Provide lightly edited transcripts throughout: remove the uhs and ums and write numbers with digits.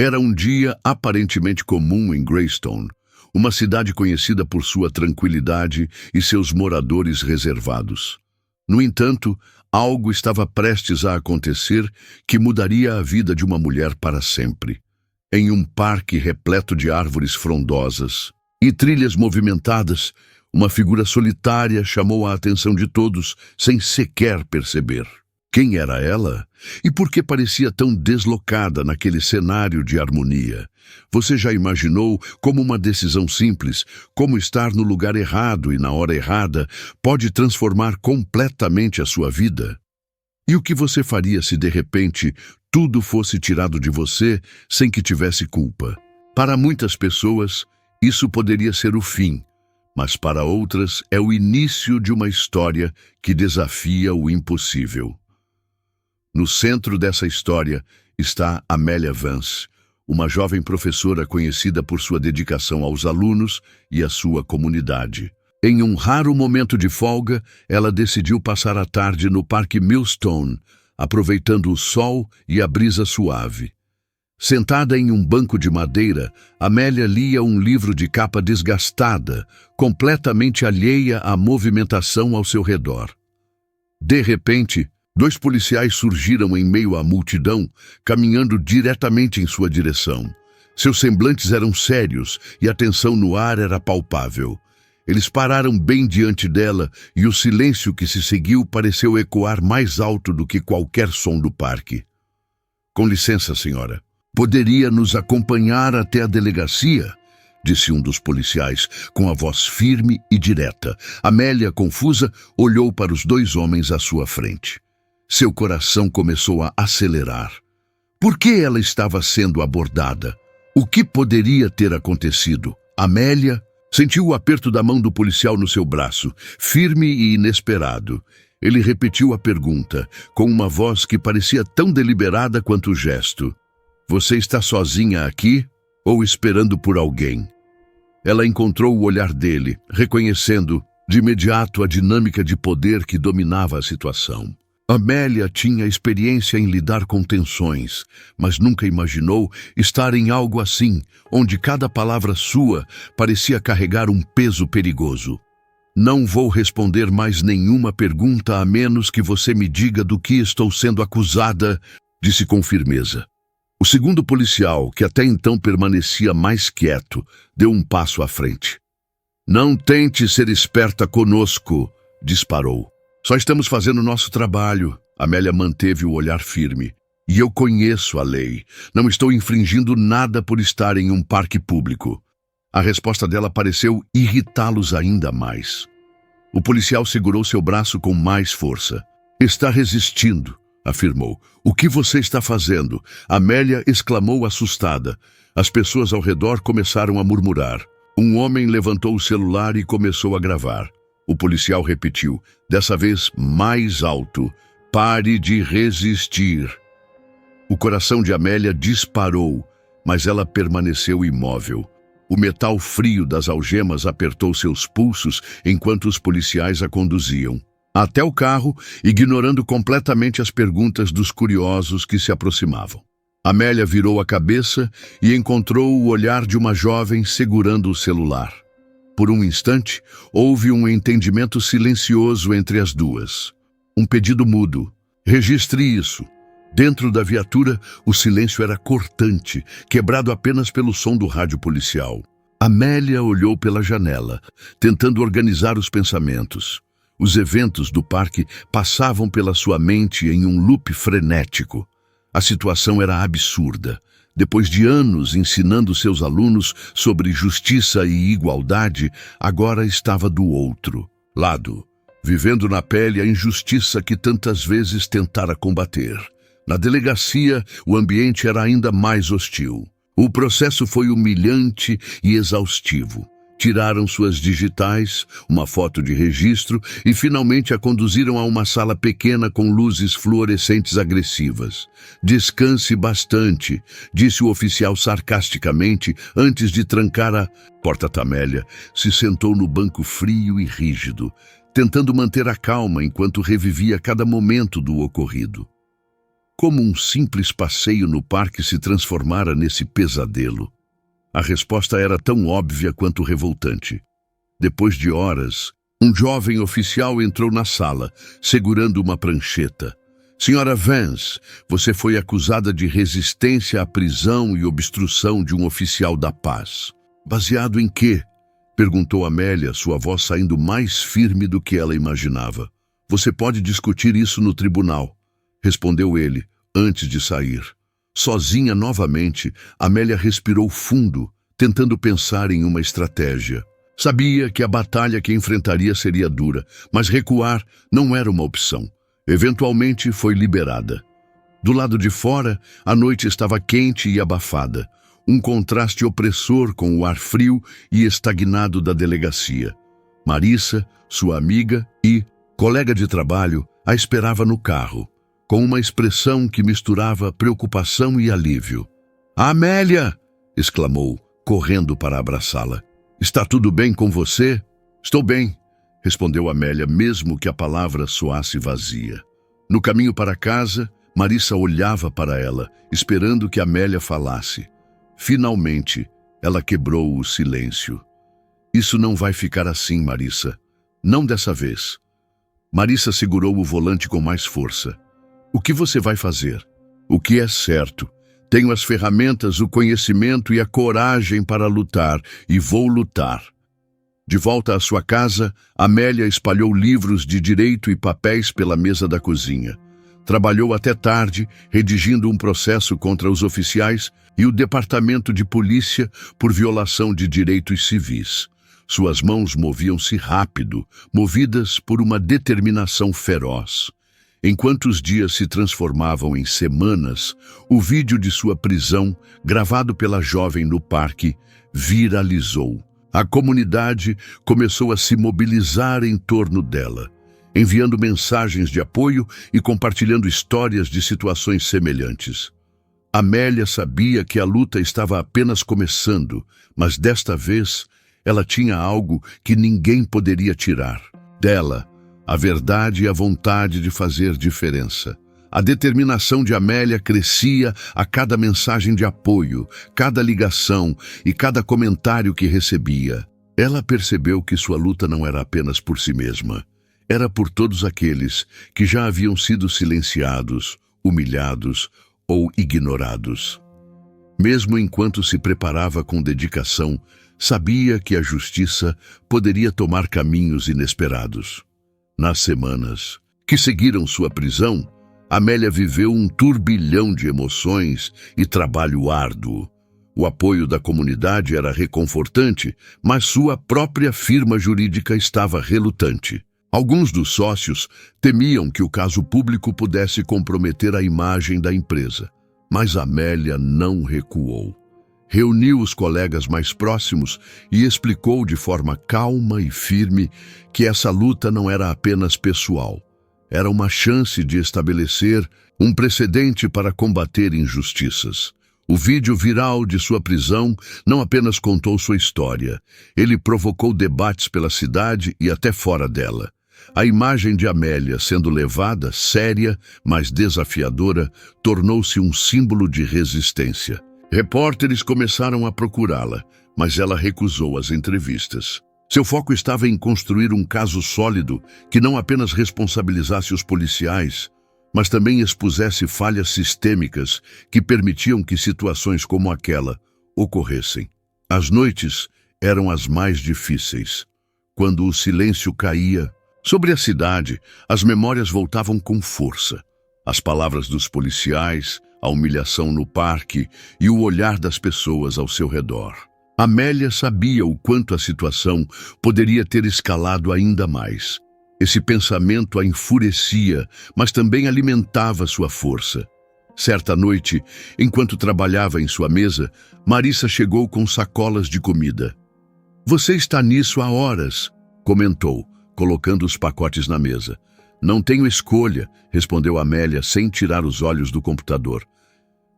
Era um dia aparentemente comum em Greystone, uma cidade conhecida por sua tranquilidade e seus moradores reservados. No entanto, algo estava prestes a acontecer que mudaria a vida de uma mulher para sempre. Em um parque repleto de árvores frondosas e trilhas movimentadas, uma figura solitária chamou a atenção de todos sem sequer perceber. Quem era ela? E por que parecia tão deslocada naquele cenário de harmonia? Você já imaginou como uma decisão simples, como estar no lugar errado e na hora errada, pode transformar completamente a sua vida? E o que você faria se de repente tudo fosse tirado de você sem que tivesse culpa? Para muitas pessoas, isso poderia ser o fim, mas para outras é o início de uma história que desafia o impossível. No centro dessa história está Amélia Vance, uma jovem professora conhecida por sua dedicação aos alunos e à sua comunidade. Em um raro momento de folga, ela decidiu passar a tarde no Parque Millstone, aproveitando o sol e a brisa suave. Sentada em um banco de madeira, Amélia lia um livro de capa desgastada, completamente alheia à movimentação ao seu redor. De repente, 2 policiais surgiram em meio à multidão, caminhando diretamente em sua direção. Seus semblantes eram sérios e a tensão no ar era palpável. Eles pararam bem diante dela e o silêncio que se seguiu pareceu ecoar mais alto do que qualquer som do parque. "Com licença, senhora. Poderia nos acompanhar até a delegacia?" disse um dos policiais, com a voz firme e direta. Amélia, confusa, olhou para os 2 homens à sua frente. Seu coração começou a acelerar. Por que ela estava sendo abordada? O que poderia ter acontecido? Amélia sentiu o aperto da mão do policial no seu braço, firme e inesperado. Ele repetiu a pergunta, com uma voz que parecia tão deliberada quanto o gesto. "Você está sozinha aqui ou esperando por alguém?" Ela encontrou o olhar dele, reconhecendo de imediato a dinâmica de poder que dominava a situação. Amélia tinha experiência em lidar com tensões, mas nunca imaginou estar em algo assim, onde cada palavra sua parecia carregar um peso perigoso. "Não vou responder mais nenhuma pergunta a menos que você me diga do que estou sendo acusada", disse com firmeza. O segundo policial, que até então permanecia mais quieto, deu um passo à frente. "Não tente ser esperta conosco", disparou. "Só estamos fazendo nosso trabalho." Amélia manteve o olhar firme. "E eu conheço a lei. Não estou infringindo nada por estar em um parque público." A resposta dela pareceu irritá-los ainda mais. O policial segurou seu braço com mais força. "Está resistindo", afirmou. "O que você está fazendo?" Amélia exclamou assustada. As pessoas ao redor começaram a murmurar. Um homem levantou o celular e começou a gravar. O policial repetiu, dessa vez mais alto: "Pare de resistir." O coração de Amélia disparou, mas ela permaneceu imóvel. O metal frio das algemas apertou seus pulsos enquanto os policiais a conduziam até o carro, ignorando completamente as perguntas dos curiosos que se aproximavam. Amélia virou a cabeça e encontrou o olhar de uma jovem segurando o celular. Por um instante, houve um entendimento silencioso entre as duas. Um pedido mudo: "Registre isso." Dentro da viatura, o silêncio era cortante, quebrado apenas pelo som do rádio policial. Amélia olhou pela janela, tentando organizar os pensamentos. Os eventos do parque passavam pela sua mente em um loop frenético. A situação era absurda. Depois de anos ensinando seus alunos sobre justiça e igualdade, agora estava do outro lado, vivendo na pele a injustiça que tantas vezes tentara combater. Na delegacia, o ambiente era ainda mais hostil. O processo foi humilhante e exaustivo. Tiraram suas digitais, uma foto de registro e finalmente a conduziram a uma sala pequena com luzes fluorescentes agressivas. "Descanse bastante", disse o oficial sarcasticamente antes de trancar a porta. Amélia se sentou no banco frio e rígido, tentando manter a calma enquanto revivia cada momento do ocorrido. como um simples passeio no parque se transformara nesse pesadelo? A resposta era tão óbvia quanto revoltante. Depois de horas, um jovem oficial entrou na sala, segurando uma prancheta. Senhora Vance, você foi acusada de resistência à prisão e obstrução de um oficial da paz. Baseado em quê? Perguntou Amélia, sua voz saindo mais firme do que ela imaginava. Você pode discutir isso no tribunal, respondeu ele, antes de sair. Sozinha novamente, Amélia respirou fundo, tentando pensar em uma estratégia. Sabia que a batalha que enfrentaria seria dura, mas recuar não era uma opção. Eventualmente foi liberada. Do lado de fora, a noite estava quente e abafada, um contraste opressor com o ar frio e estagnado da delegacia. Marissa, sua amiga e colega de trabalho, a esperava no carro, com uma expressão que misturava preocupação e alívio. "Amélia!" exclamou, correndo para abraçá-la. "Está tudo bem com você?" "Estou bem", respondeu Amélia, mesmo que a palavra soasse vazia. No caminho para casa, Marissa olhava para ela, esperando que Amélia falasse. Finalmente, ela quebrou o silêncio. "Isso não vai ficar assim, Marissa. Não dessa vez." Marissa segurou o volante com mais força. "O que você vai fazer?" "O que é certo. Tenho as ferramentas, o conhecimento e a coragem para lutar, e vou lutar." De volta à sua casa, Amélia espalhou livros de direito e papéis pela mesa da cozinha. Trabalhou até tarde, redigindo um processo contra os oficiais e o departamento de polícia por violação de direitos civis. Suas mãos moviam-se rápido, movidas por uma determinação feroz. Enquanto os dias se transformavam em semanas, o vídeo de sua prisão, gravado pela jovem no parque, viralizou. A comunidade começou a se mobilizar em torno dela, enviando mensagens de apoio e compartilhando histórias de situações semelhantes. Amélia sabia que a luta estava apenas começando, mas desta vez ela tinha algo que ninguém poderia tirar dela: a verdade e a vontade de fazer diferença. A determinação de Amélia crescia a cada mensagem de apoio, cada ligação e cada comentário que recebia. Ela percebeu que sua luta não era apenas por si mesma. Era por todos aqueles que já haviam sido silenciados, humilhados ou ignorados. Mesmo enquanto se preparava com dedicação, sabia que a justiça poderia tomar caminhos inesperados. Nas semanas que seguiram sua prisão, Amélia viveu um turbilhão de emoções e trabalho árduo. O apoio da comunidade era reconfortante, mas sua própria firma jurídica estava relutante. Alguns dos sócios temiam que o caso público pudesse comprometer a imagem da empresa, mas Amélia não recuou. Reuniu os colegas mais próximos e explicou de forma calma e firme que essa luta não era apenas pessoal. Era uma chance de estabelecer um precedente para combater injustiças. O vídeo viral de sua prisão não apenas contou sua história, ele provocou debates pela cidade e até fora dela. A imagem de Amélia sendo levada, séria, mas desafiadora, tornou-se um símbolo de resistência. Repórteres começaram a procurá-la, mas ela recusou as entrevistas. Seu foco estava em construir um caso sólido que não apenas responsabilizasse os policiais, mas também expusesse falhas sistêmicas que permitiam que situações como aquela ocorressem. As noites eram as mais difíceis. Quando o silêncio caía sobre a cidade, as memórias voltavam com força. As palavras dos policiais, a humilhação no parque e o olhar das pessoas ao seu redor. Amélia sabia o quanto a situação poderia ter escalado ainda mais. Esse pensamento a enfurecia, mas também alimentava sua força. Certa noite, enquanto trabalhava em sua mesa, Marissa chegou com sacolas de comida. "Você está nisso há horas", comentou, colocando os pacotes na mesa. "Não tenho escolha", respondeu Amélia sem tirar os olhos do computador.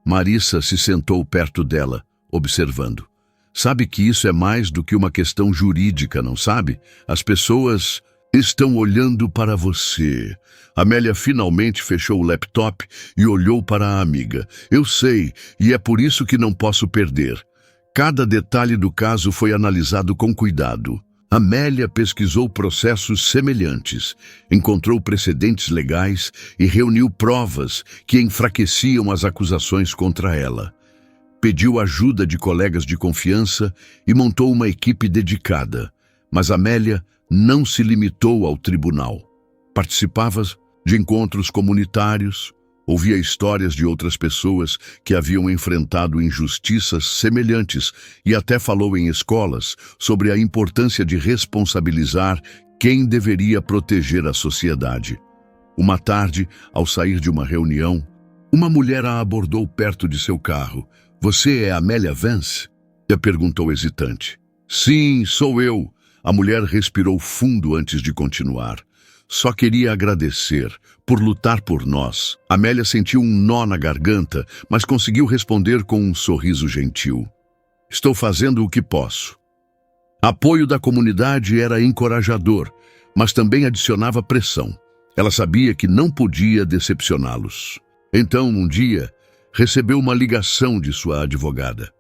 Marissa se sentou perto dela, observando. "Sabe que isso é mais do que uma questão jurídica, não sabe? As pessoas Estão olhando para você. Amélia finalmente fechou o laptop e olhou para a amiga. Eu sei, e é por isso que não posso perder. Cada detalhe do caso foi analisado com cuidado. Amélia pesquisou processos semelhantes, encontrou precedentes legais e reuniu provas que enfraqueciam as acusações contra ela. Pediu ajuda de colegas de confiança e montou uma equipe dedicada. Mas Amélia não se limitou ao tribunal. Participava de encontros comunitários, ouvia histórias de outras pessoas que haviam enfrentado injustiças semelhantes e até falou em escolas sobre a importância de responsabilizar quem deveria proteger a sociedade. Uma tarde, ao sair de uma reunião, uma mulher a abordou perto de seu carro. Você é Amélia Vance? Ela perguntou hesitante. Sim, sou eu. A mulher respirou fundo antes de continuar. Só queria agradecer por lutar por nós. Amélia sentiu um nó na garganta, mas conseguiu responder com um sorriso gentil. Estou fazendo o que posso. Apoio da comunidade era encorajador, mas também adicionava pressão. Ela sabia que não podia decepcioná-los. Então, um dia, recebeu uma ligação de sua advogada.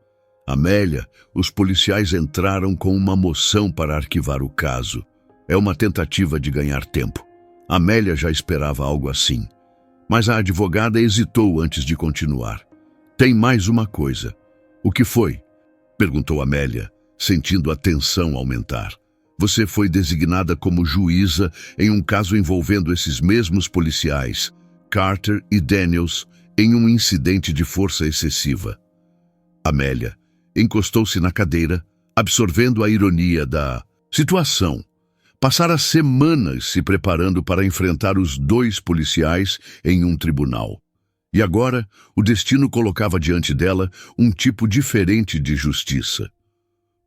Amélia, os policiais entraram com uma moção para arquivar o caso. É uma tentativa de ganhar tempo. Amélia já esperava algo assim. Mas a advogada hesitou antes de continuar. Tem mais uma coisa. O que foi? Perguntou Amélia, sentindo a tensão aumentar. Você foi designada como juíza em um caso envolvendo esses mesmos policiais, Carter e Daniels, em um incidente de força excessiva. Amélia encostou-se na cadeira, absorvendo a ironia da situação. Passara semanas se preparando para enfrentar os dois policiais em um tribunal. E agora, o destino colocava diante dela um tipo diferente de justiça.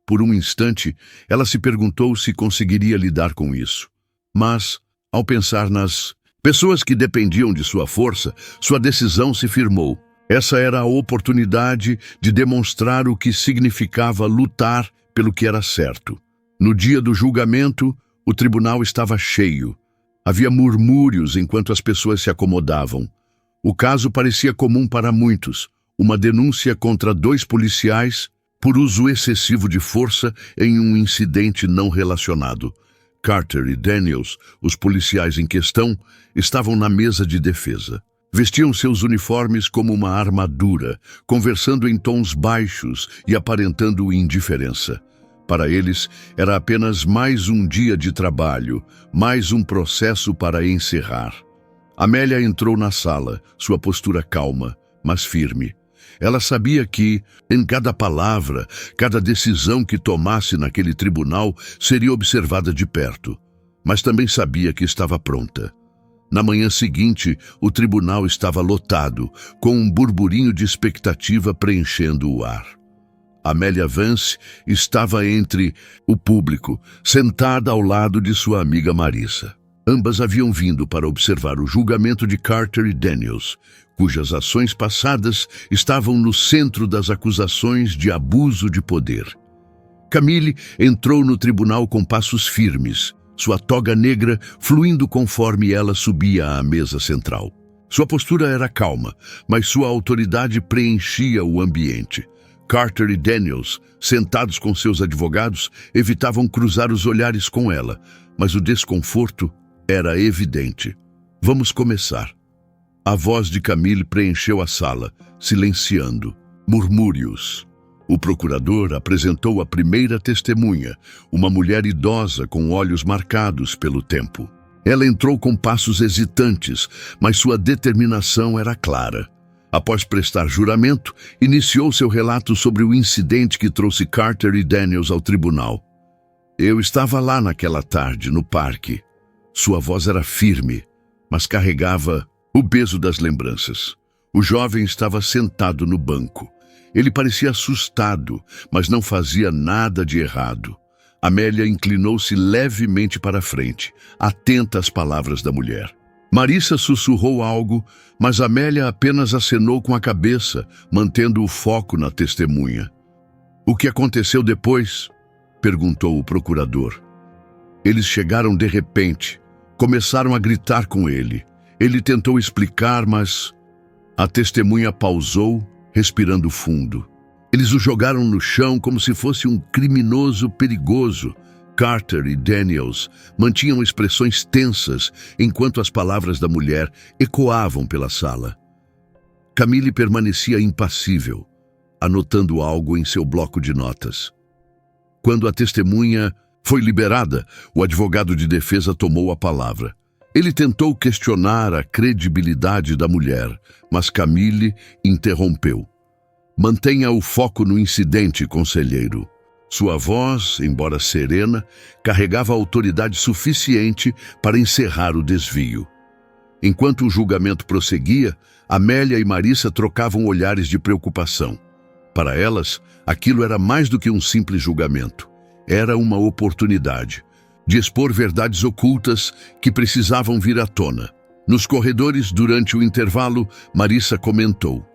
Por um instante, ela se perguntou se conseguiria lidar com isso. Mas, ao pensar nas pessoas que dependiam de sua força, sua decisão se firmou. Essa era a oportunidade de demonstrar o que significava lutar pelo que era certo. No dia do julgamento, o tribunal estava cheio. Havia murmúrios enquanto as pessoas se acomodavam. O caso parecia comum para muitos, uma denúncia contra dois policiais por uso excessivo de força em um incidente não relacionado. Carter e Daniels, os policiais em questão, estavam na mesa de defesa. Vestiam seus uniformes como uma armadura, conversando em tons baixos e aparentando indiferença. Para eles, era apenas mais um dia de trabalho, mais um processo para encerrar. Amélia entrou na sala, sua postura calma, mas firme. Ela sabia que, em cada palavra, cada decisão que tomasse naquele tribunal seria observada de perto. Mas também sabia que estava pronta. Na manhã seguinte, o tribunal estava lotado, com um burburinho de expectativa preenchendo o ar. Amélia Vance estava entre o público, sentada ao lado de sua amiga Marissa. Ambas haviam vindo para observar o julgamento de Carter e Daniels, cujas ações passadas estavam no centro das acusações de abuso de poder. Camille entrou no tribunal com passos firmes, sua toga negra fluindo conforme ela subia à mesa central. Sua postura era calma, mas sua autoridade preenchia o ambiente. Carter e Daniels, sentados com seus advogados, evitavam cruzar os olhares com ela, mas o desconforto era evidente. Vamos começar. A voz de Camille preencheu a sala, silenciando. Murmúrios. O procurador apresentou a primeira testemunha, uma mulher idosa com olhos marcados pelo tempo. Ela entrou com passos hesitantes, mas sua determinação era clara. Após prestar juramento, iniciou seu relato sobre o incidente que trouxe Carter e Daniels ao tribunal. Eu estava lá naquela tarde, no parque. Sua voz era firme, mas carregava o peso das lembranças. O jovem estava sentado no banco. Ele parecia assustado, mas não fazia nada de errado. Amélia inclinou-se levemente para a frente, atenta às palavras da mulher. Marissa sussurrou algo, mas Amélia apenas acenou com a cabeça, mantendo o foco na testemunha. O que aconteceu depois? Perguntou o procurador. Eles chegaram de repente. Começaram a gritar com ele. Ele tentou explicar, mas a testemunha pausou, respirando fundo. Eles o jogaram no chão como se fosse um criminoso perigoso. Carter e Daniels mantinham expressões tensas enquanto as palavras da mulher ecoavam pela sala. Camille permanecia impassível, anotando algo em seu bloco de notas. Quando a testemunha foi liberada, o advogado de defesa tomou a palavra. Ele tentou questionar a credibilidade da mulher, mas Camille interrompeu. Mantenha o foco no incidente, conselheiro. Sua voz, embora serena, carregava autoridade suficiente para encerrar o desvio. Enquanto o julgamento prosseguia, Amélia e Marissa trocavam olhares de preocupação. Para elas, aquilo era mais do que um simples julgamento. Era uma oportunidade de expor verdades ocultas que precisavam vir à tona. Nos corredores, durante o intervalo, Marissa comentou: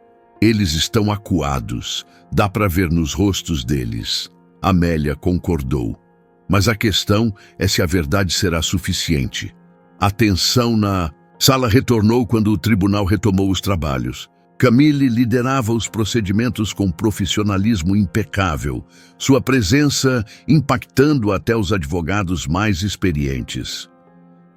"Eles estão acuados, dá para ver nos rostos deles." Amélia concordou. Mas a questão é se a verdade será suficiente. A tensão na sala retornou quando o tribunal retomou os trabalhos. Camille liderava os procedimentos com profissionalismo impecável, sua presença impactando até os advogados mais experientes.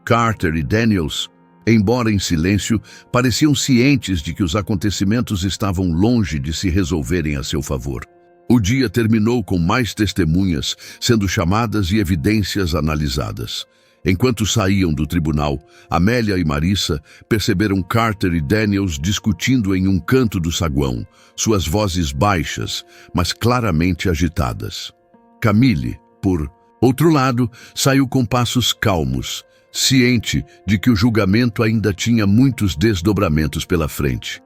Carter e Daniels, embora em silêncio, pareciam cientes de que os acontecimentos estavam longe de se resolverem a seu favor. O dia terminou com mais testemunhas sendo chamadas e evidências analisadas. Enquanto saíam do tribunal, Amélia e Marissa perceberam Carter e Daniels discutindo em um canto do saguão, suas vozes baixas, mas claramente agitadas. Camille, por outro lado, saiu com passos calmos, ciente de que o julgamento ainda tinha muitos desdobramentos pela frente.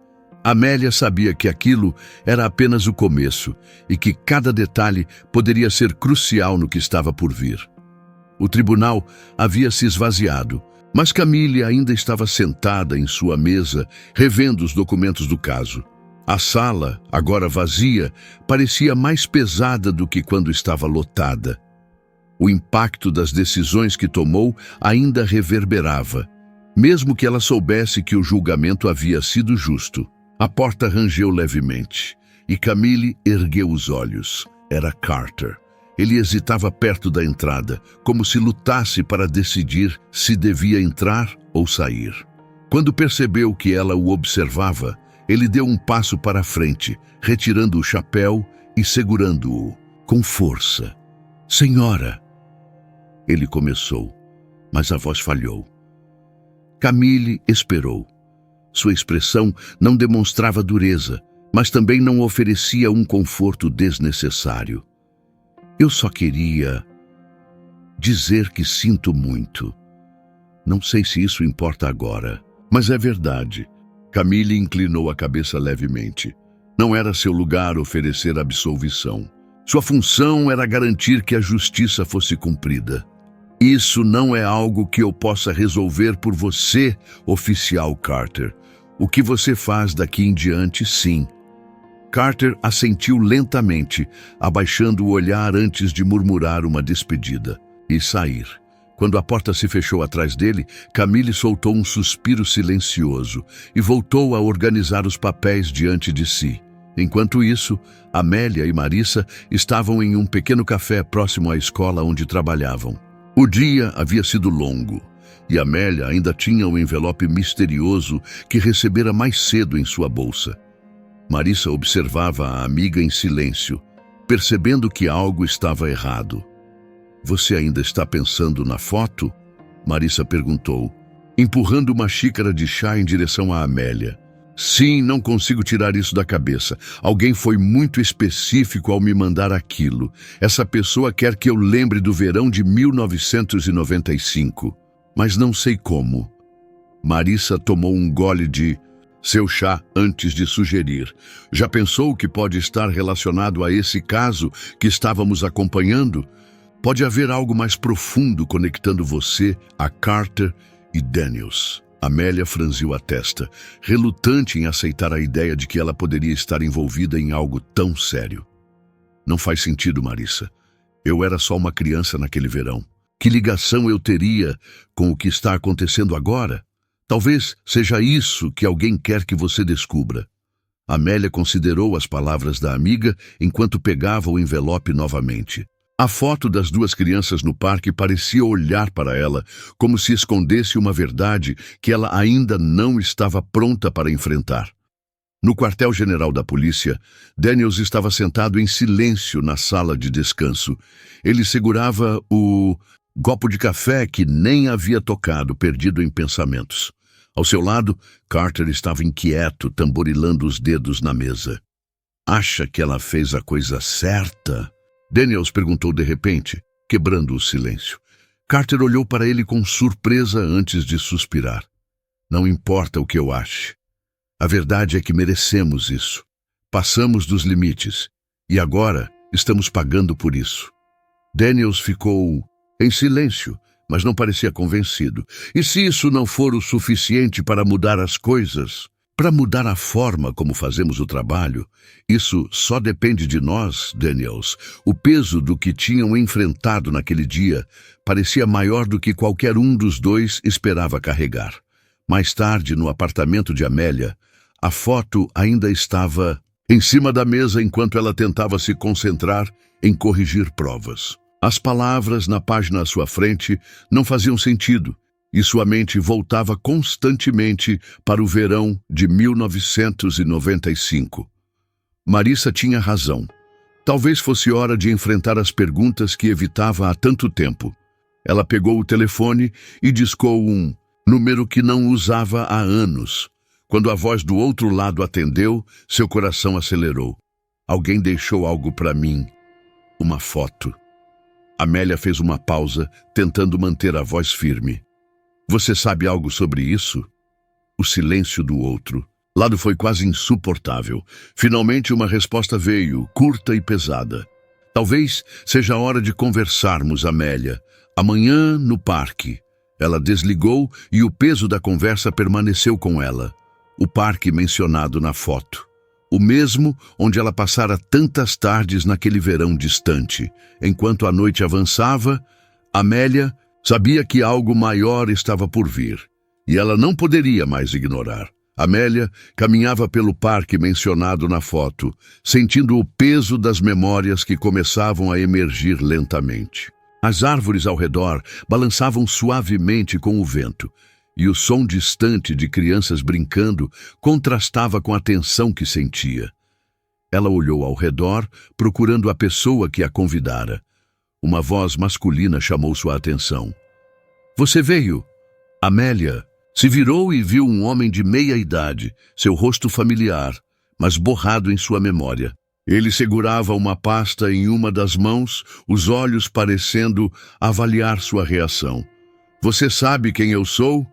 Amélia sabia que aquilo era apenas o começo e que cada detalhe poderia ser crucial no que estava por vir. O tribunal havia se esvaziado, mas Camille ainda estava sentada em sua mesa, revendo os documentos do caso. A sala, agora vazia, parecia mais pesada do que quando estava lotada. O impacto das decisões que tomou ainda reverberava, mesmo que ela soubesse que o julgamento havia sido justo. A porta rangeu levemente, e Camille ergueu os olhos. Era Carter. Ele hesitava perto da entrada, como se lutasse para decidir se devia entrar ou sair. Quando percebeu que ela o observava, ele deu um passo para a frente, retirando o chapéu e segurando-o, com força. "Senhora!" Ele começou, mas a voz falhou. Camille esperou. Sua expressão não demonstrava dureza, mas também não oferecia um conforto desnecessário. "Eu só queria dizer que sinto muito. Não sei se isso importa agora, mas é verdade." Camille inclinou a cabeça levemente. Não era seu lugar oferecer absolvição. Sua função era garantir que a justiça fosse cumprida. "Isso não é algo que eu possa resolver por você, oficial Carter. O que você faz daqui em diante, sim." Carter assentiu lentamente, abaixando o olhar antes de murmurar uma despedida e sair. Quando a porta se fechou atrás dele, Camille soltou um suspiro silencioso e voltou a organizar os papéis diante de si. Enquanto isso, Amélia e Marissa estavam em um pequeno café próximo à escola onde trabalhavam. O dia havia sido longo, e Amélia ainda tinha o envelope misterioso que recebera mais cedo em sua bolsa. Marissa observava a amiga em silêncio, percebendo que algo estava errado. "Você ainda está pensando na foto?" Marissa perguntou, empurrando uma xícara de chá em direção a Amélia. "Sim, não consigo tirar isso da cabeça. Alguém foi muito específico ao me mandar aquilo. Essa pessoa quer que eu lembre do verão de 1995, mas não sei como." Marissa tomou um gole de seu chá antes de sugerir. "Já pensou que pode estar relacionado a esse caso que estávamos acompanhando? Pode haver algo mais profundo conectando você a Carter e Daniels." Amélia franziu a testa, relutante em aceitar a ideia de que ela poderia estar envolvida em algo tão sério. "Não faz sentido, Marissa. Eu era só uma criança naquele verão." Que ligação eu teria com o que está acontecendo agora? Talvez seja isso que alguém quer que você descubra. Amélia considerou as palavras da amiga enquanto pegava o envelope novamente. A foto das duas crianças no parque parecia olhar para ela, como se escondesse uma verdade que ela ainda não estava pronta para enfrentar. No quartel-general da polícia, Daniels estava sentado em silêncio na sala de descanso. Ele segurava o copo de café que nem havia tocado, perdido em pensamentos. Ao seu lado, Carter estava inquieto, tamborilando os dedos na mesa. Acha que ela fez a coisa certa? Daniels perguntou de repente, quebrando o silêncio. Carter olhou para ele com surpresa antes de suspirar. Não importa o que eu ache. A verdade é que merecemos isso. Passamos dos limites. E agora estamos pagando por isso. Daniels ficou em silêncio, mas não parecia convencido. E se isso não for o suficiente para mudar as coisas, para mudar a forma como fazemos o trabalho, isso só depende de nós, Daniels. O peso do que tinham enfrentado naquele dia parecia maior do que qualquer um dos dois esperava carregar. Mais tarde, no apartamento de Amélia, a foto ainda estava em cima da mesa enquanto ela tentava se concentrar em corrigir provas. As palavras na página à sua frente não faziam sentido, e sua mente voltava constantemente para o verão de 1995. Marissa tinha razão. Talvez fosse hora de enfrentar as perguntas que evitava há tanto tempo. Ela pegou o telefone e discou um número que não usava há anos. Quando a voz do outro lado atendeu, seu coração acelerou. Alguém deixou algo para mim. Uma foto. Amélia fez uma pausa, tentando manter a voz firme. Você sabe algo sobre isso? O silêncio do outro lado foi quase insuportável. Finalmente uma resposta veio, curta e pesada. Talvez seja a hora de conversarmos, Amélia. Amanhã, no parque. Ela desligou e o peso da conversa permaneceu com ela. O parque mencionado na foto. O mesmo onde ela passara tantas tardes naquele verão distante. Enquanto a noite avançava, Amélia sabia que algo maior estava por vir, e ela não poderia mais ignorar. Amélia caminhava pelo parque mencionado na foto, sentindo o peso das memórias que começavam a emergir lentamente. As árvores ao redor balançavam suavemente com o vento, e o som distante de crianças brincando contrastava com a tensão que sentia. Ela olhou ao redor, procurando a pessoa que a convidara. Uma voz masculina chamou sua atenção. Você veio? Amélia se virou e viu um homem de meia idade, seu rosto familiar, mas borrado em sua memória. Ele segurava uma pasta em uma das mãos, os olhos parecendo avaliar sua reação. Você sabe quem eu sou?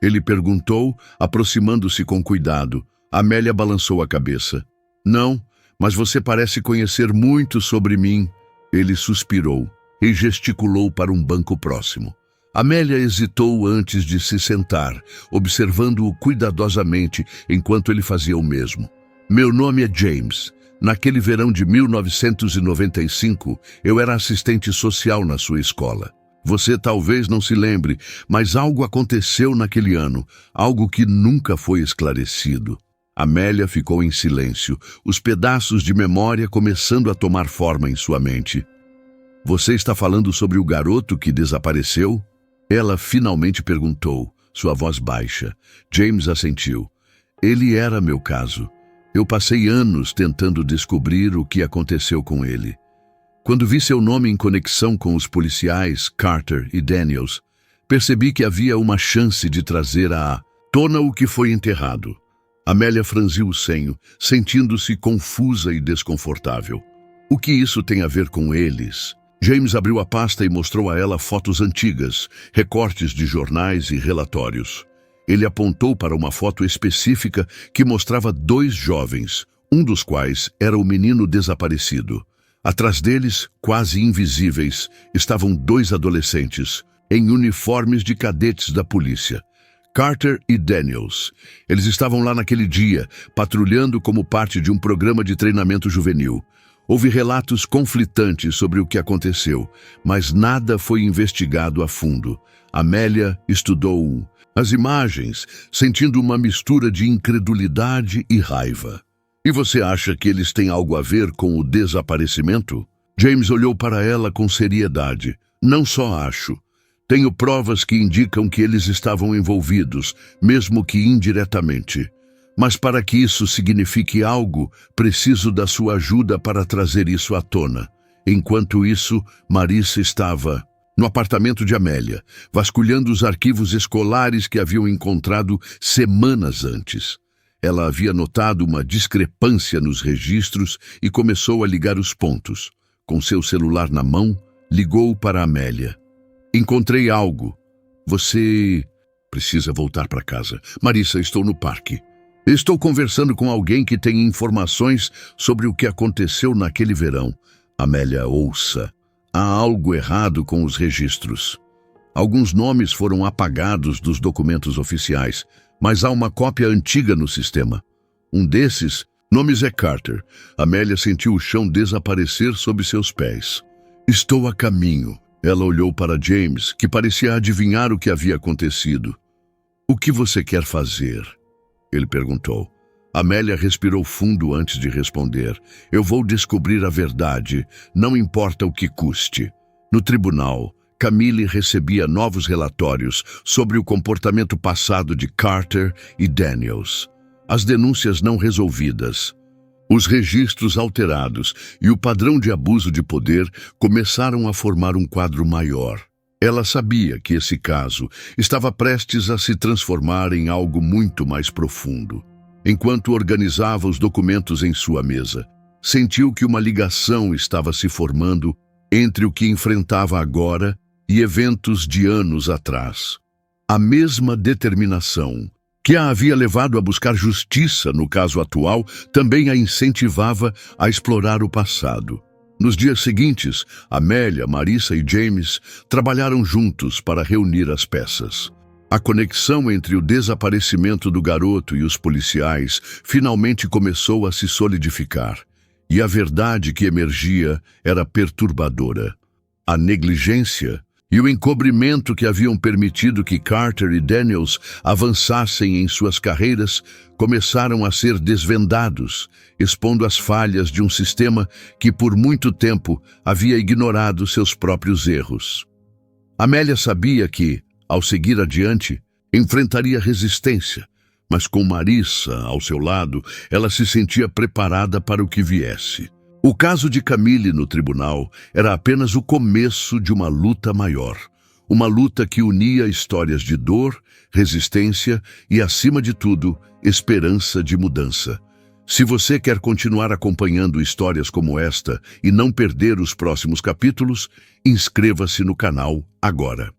Ele perguntou, aproximando-se com cuidado. Amélia balançou a cabeça. Não, mas você parece conhecer muito sobre mim. Ele suspirou e gesticulou para um banco próximo. Amélia hesitou antes de se sentar, observando-o cuidadosamente enquanto ele fazia o mesmo. Meu nome é James. Naquele verão de 1995, eu era assistente social na sua escola. Você talvez não se lembre, mas algo aconteceu naquele ano, algo que nunca foi esclarecido. Amélia ficou em silêncio, os pedaços de memória começando a tomar forma em sua mente. Você está falando sobre o garoto que desapareceu? Ela finalmente perguntou, sua voz baixa. James assentiu. Ele era meu caso. Eu passei anos tentando descobrir o que aconteceu com ele. Quando vi seu nome em conexão com os policiais, Carter e Daniels, percebi que havia uma chance de trazer à tona o que foi enterrado. Amélia franziu o senho, sentindo-se confusa e desconfortável. O que isso tem a ver com eles? James abriu a pasta e mostrou a ela fotos antigas, recortes de jornais e relatórios. Ele apontou para uma foto específica que mostrava dois jovens, um dos quais era o menino desaparecido. Atrás deles, quase invisíveis, estavam dois adolescentes, em uniformes de cadetes da polícia. Carter e Daniels. Eles estavam lá naquele dia, patrulhando como parte de um programa de treinamento juvenil. Houve relatos conflitantes sobre o que aconteceu, mas nada foi investigado a fundo. Amélia estudou as imagens, sentindo uma mistura de incredulidade e raiva. E você acha que eles têm algo a ver com o desaparecimento? James olhou para ela com seriedade. Não só acho. Tenho provas que indicam que eles estavam envolvidos, mesmo que indiretamente. Mas para que isso signifique algo, preciso da sua ajuda para trazer isso à tona. Enquanto isso, Marissa estava no apartamento de Amélia, vasculhando os arquivos escolares que haviam encontrado semanas antes. Ela havia notado uma discrepância nos registros e começou a ligar os pontos. Com seu celular na mão, ligou para Amélia. Encontrei algo. Você precisa voltar para casa. Marissa, estou no parque. Estou conversando com alguém que tem informações sobre o que aconteceu naquele verão. Amélia, ouça. Há algo errado com os registros. Alguns nomes foram apagados dos documentos oficiais, mas há uma cópia antiga no sistema. Um desses nomes é Carter. Amélia sentiu o chão desaparecer sob seus pés. Estou a caminho. Ela olhou para James, que parecia adivinhar o que havia acontecido. O que você quer fazer? Ele perguntou. Amélia respirou fundo antes de responder. Eu vou descobrir a verdade, não importa o que custe. No tribunal, Camille recebia novos relatórios sobre o comportamento passado de Carter e Daniels. As denúncias não resolvidas, os registros alterados e o padrão de abuso de poder começaram a formar um quadro maior. Ela sabia que esse caso estava prestes a se transformar em algo muito mais profundo. Enquanto organizava os documentos em sua mesa, sentiu que uma ligação estava se formando entre o que enfrentava agora e eventos de anos atrás. A mesma determinação que a havia levado a buscar justiça no caso atual também a incentivava a explorar o passado. Nos dias seguintes, Amélia, Marissa e James trabalharam juntos para reunir as peças. A conexão entre o desaparecimento do garoto e os policiais finalmente começou a se solidificar, e a verdade que emergia era perturbadora. A negligência e o encobrimento que haviam permitido que Carter e Daniels avançassem em suas carreiras começaram a ser desvendados, expondo as falhas de um sistema que por muito tempo havia ignorado seus próprios erros. Amélia sabia que, ao seguir adiante, enfrentaria resistência, mas com Marissa ao seu lado, ela se sentia preparada para o que viesse. O caso de Camille no tribunal era apenas o começo de uma luta maior. Uma luta que unia histórias de dor, resistência e, acima de tudo, esperança de mudança. Se você quer continuar acompanhando histórias como esta e não perder os próximos capítulos, inscreva-se no canal agora.